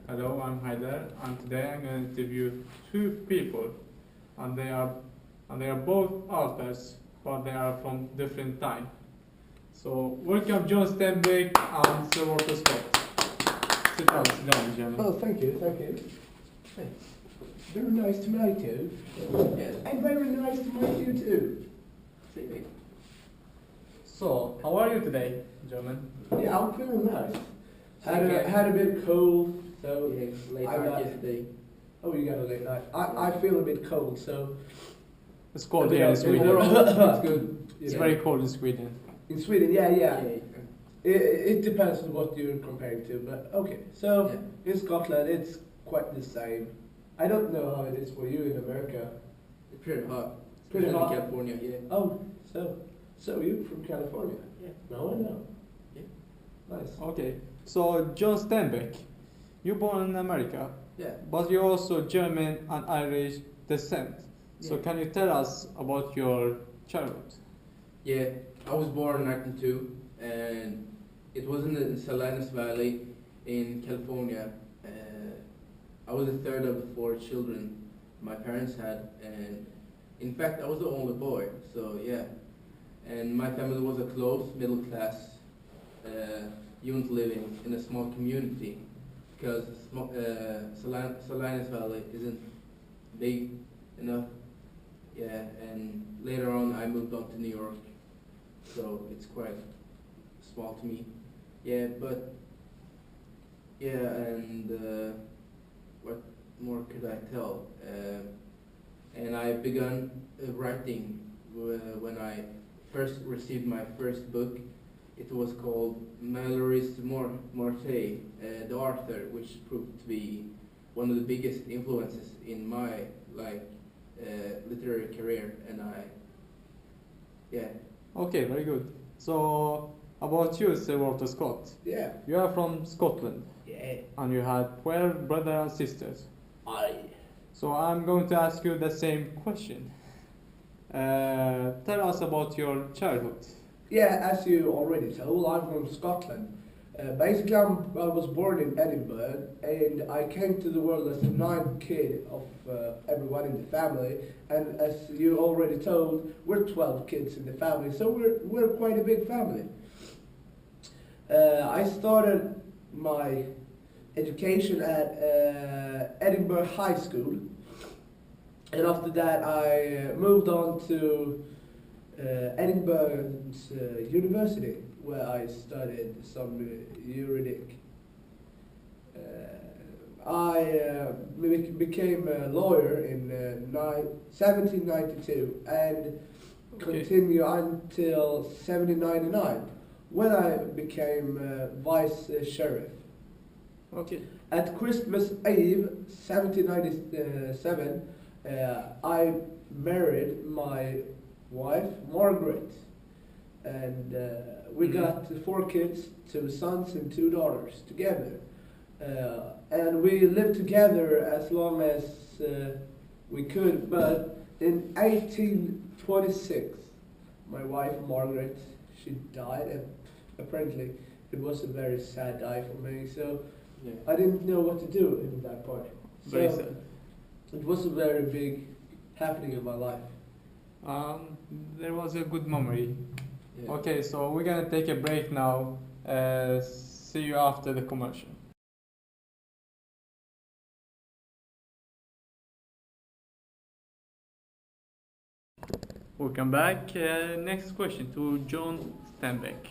Hello, I'm Haider, and today I'm going to interview two people, and they are both authors, but they are from different time. So welcome John Stenbeck and Sir Walter Scott. Sit down, gentlemen. Oh, thank you, thank you. Thanks. Very nice to meet you. Yes. And very nice to meet you too. See? So, how are you today, gentlemen? Yeah, I'm feeling nice. Okay. Had a bit cold, so Yeah, late I night got- yesterday. Oh, you got a late night. I feel a bit cold, so It's cold a bit here in of- Sweden. it's good. you It's know. very cold in Sweden. In Sweden, yeah. Yeah. It depends on what you're comparing to, but okay. So Yeah. in Scotland, it's quite the same. I don't know how it is for you in America. It's pretty hot. Pretty Especially hot. in California, yeah. Oh, so you're from California? Yeah. No, I know. Yeah. Nice. Okay, so John Stenbeck, you're born in America, Yeah. but you're also German and Irish descent. So Yeah. can you tell us about your childhood? Yeah. I was born in 1902, and it was in the Salinas Valley in California. I was the third of the four children my parents had, and in fact, I was the only boy. So yeah, and my family was a close middle class unit living in a small community because Salinas Valley isn't big enough. Yeah, and later on I moved on to New York, so it's quite small to me. Yeah, but yeah, and what more could I tell? And I began writing when I first received my first book. It was called Mallory's Morte, the author, which proved to be one of the biggest influences in my literary career. And yeah. Okay, very good. So about you, Sir Walter Scott, Yeah. you are from Scotland Yeah. and you had 12 brothers and sisters. I. So I'm going to ask you the same question. Tell us about your childhood. Yeah, as you already told, I'm from Scotland. Basically, I was born in Edinburgh, and I came to the world as the ninth kid of everyone in the family. And as you already told, we're 12 kids in the family, so we're quite a big family. I started my education at Edinburgh High School, and after that I moved on to Edinburgh University, where I studied some juridic. I became a lawyer in 1792 and continued until 1799, when I became vice sheriff. Okay. At Christmas Eve, 1797, I married my wife, Margaret, and we got 4 kids, 2 sons and 2 daughters together. And we lived together as long as we could, but in 1826, my wife, Margaret, she died, and apparently it was a very sad day for me, so Yeah. I didn't know what to do in that part. Very So sad. it was a very big happening in my life. There was a good memory. Yeah. Okay, so we're gonna take a break now. See you after the commercial. Welcome back. Next question to John Steinbeck.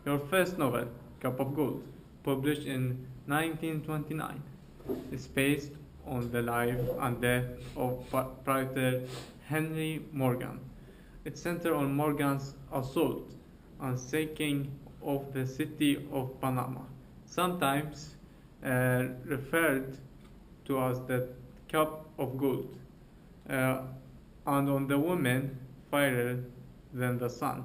Your first novel, Cup of Gold, published in 1929, is based on the life and death of writer Henry Morgan. It centers on Morgan's assault and sinking of the city of Panama, sometimes referred to as the Cup of Gold, and on the woman fairer than the sun,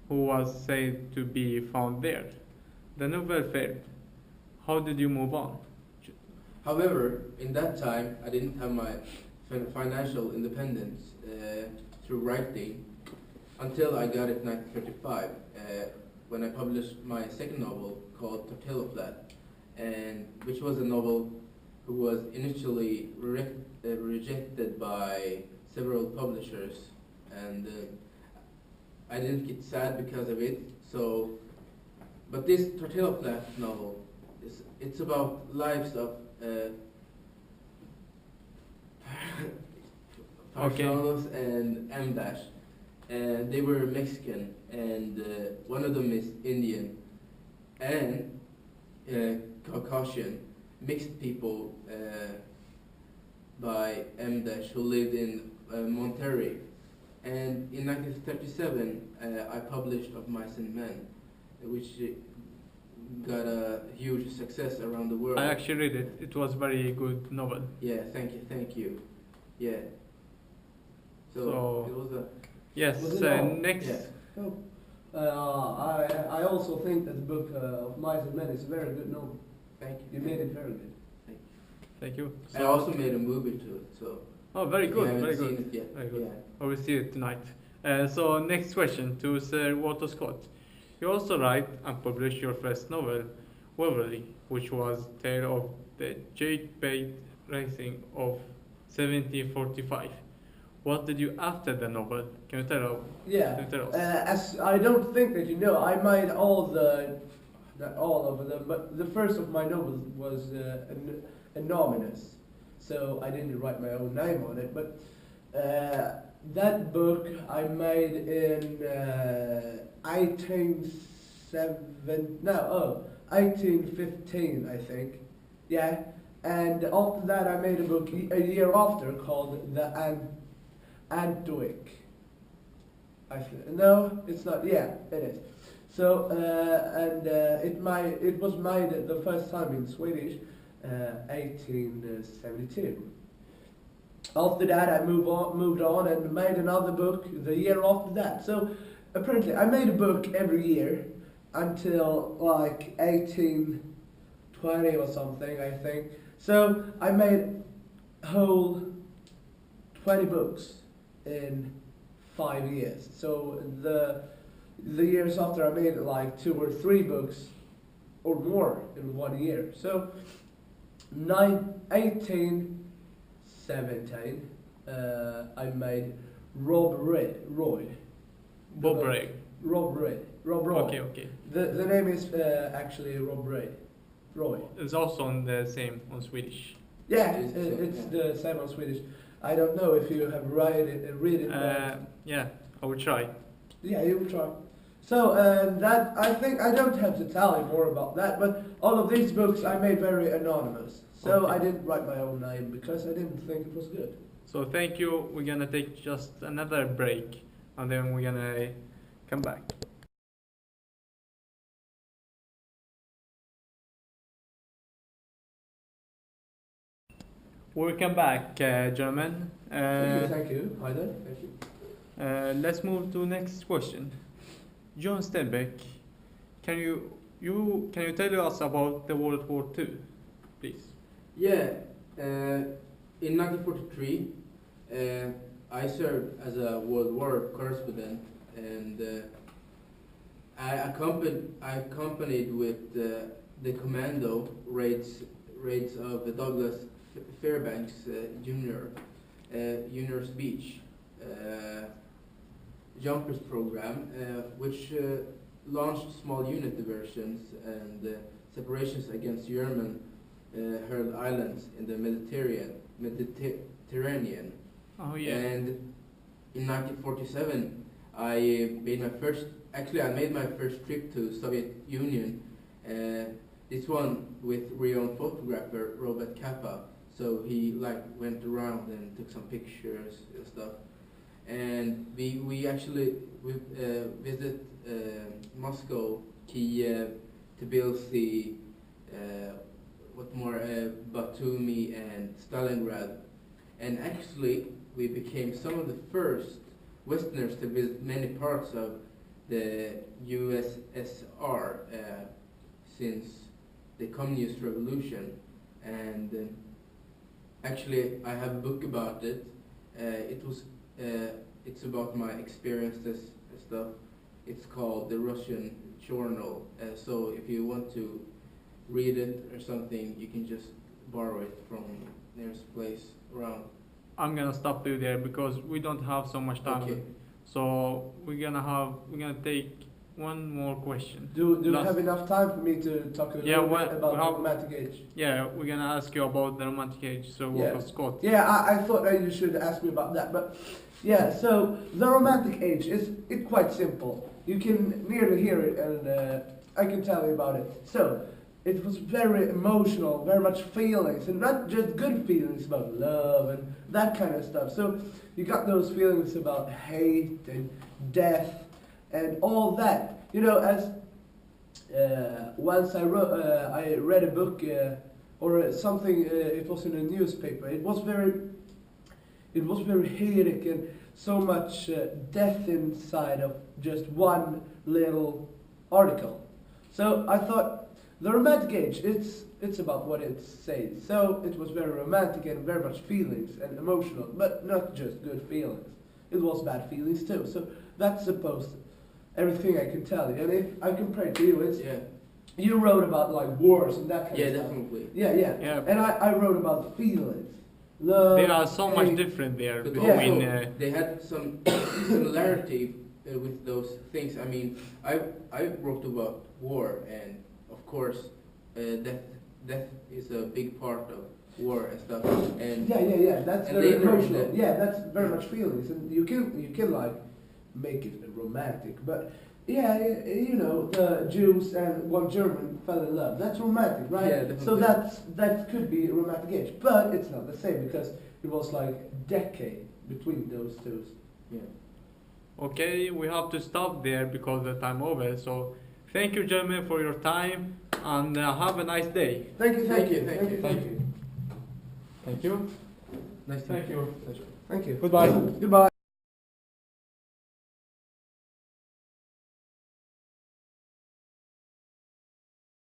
who was said to be found there. The novel failed. How did you move on? However, in that time, I didn't have my financial independence through writing until I got it in 1935, when I published my second novel called Tortilla Flat, and which was a novel who was initially rejected by several publishers, and I didn't get sad because of it. So, but this Tortilla Flat novel it's about lives of Parsanos and M Dash, and they were Mexican, and one of them is Indian, and Caucasian, mixed people by M Dash who lived in Monterrey. And in 1937, I published Of Mice and Men, which got a huge success around the world. I actually read it. It was very good novel. Yeah, thank you. Yeah. So it was a. Yes. Was it all? Next. Yeah. I also think that the book Of Mice and Men is a very good novel. Thank you. You made it very good. Thank you. I also made a movie to it, so. Oh, very if you good. haven't Very seen good. it yet, Very good. Yeah. I will see it tonight. So next question to Sir Walter Scott. You also write and publish your first novel, Waverley, which was tale of the Jade-Bait Racing of 1745. What did you after the novel? Can you tell us? Yeah. Can you tell us? As I don't think that you know, I made not all of them, but the first of my novels was anonymous, so I didn't write my own name on it. But that book I made in 1815, I think. Yeah, and after that I made a book a year after called The Antwick. No, it's not. Yeah, it is. So it was made the first time in Swedish, 1872. After that, I moved on and made another book the year after that. So apparently, I made a book every year until like 1820 or something, I think. So I made whole 20 books in 5 years. So the years after I made like 2 or 3 books or more in 1 year. So 1817 I made Rob Roy. Bob Ray. Rob Roy. Okay. The name is actually Rob Roy. It's also on the same on Swedish. Yeah, it's the same on Swedish. I don't know if you have read it. Yeah, I will try. Yeah, you will try. So that I think I don't have to tell you more about that, but all of these books I made very anonymous. So Okay. I didn't write my own name because I didn't think it was good. So thank you. We're gonna take just another break, and then we're gonna come back. Welcome back, gentlemen. Thank you. Hi there. Thank you. Let's move to next question. John Stenbeck, can you tell us about the World War II, please? Yeah, in 1943, I served as a World War correspondent, and I accompanied with the commando raids of the Douglas Fairbanks Junior's Beach Jumpers program, which launched small unit diversions and separations against German hurled islands in the Mediterranean. Oh yeah. And in 1947, I made my first trip to Soviet Union. This one with renowned photographer Robert Capa. So he went around and took some pictures and stuff. And we actually visited Moscow, Kiev, Tbilisi, Batumi and Stalingrad. And actually we became some of the first Westerners to visit many parts of the USSR since the Communist Revolution. And actually I have a book about it. It's about my experiences and stuff. It's called The Russian Journal. So if you want to read it or something, you can just borrow it from nearest place around. I'm gonna stop you there because we don't have so much time. Okay. So we're gonna take one more question. Do you Last- have enough time for me to talk a little Yeah, bit well, about how- the romantic age? Yeah, we're gonna ask you about the romantic age. So Yeah. Scott. Yeah, I thought that you should ask me about that, but yeah. So the romantic age is it's quite simple. You can nearly hear it, and I can tell you about it. So it was very emotional, very much feelings, and not just good feelings about love and that kind of stuff. So you got those feelings about hate and death and all that. You know, as once I read a book or something. It was in a newspaper. It was very heroic and so much death inside of just one little article. So I thought the romantic age, it's about what it says. So it was very romantic and very much feelings and emotional, but not just good feelings. It was bad feelings too. So that's supposed everything I can tell you. And if I compare it to you, it's Yeah. you wrote about like wars and that kind Yeah, of stuff. definitely. Yeah. And I wrote about feelings. Love. There are so much hate. different there But between. also, they had some similarity with those things. I mean, I wrote about war, and of course, death is a big part of war and stuff. And Yeah. That's and very later emotional. that- Yeah, that's very much feelings, and you can like make it romantic. But yeah, you know, the Jews and one German fell in love. That's romantic, right? Yeah, So definitely. that could be a romantic age, but it's not the same because it was like a decade between those two. yeah. Okay, we have to stop there because the time over. So thank you, gentlemen, for your time, and have a nice day. Thank you. Thank you. Thank you. Nice to Thank you. Pleasure. Thank you. Goodbye. Goodbye.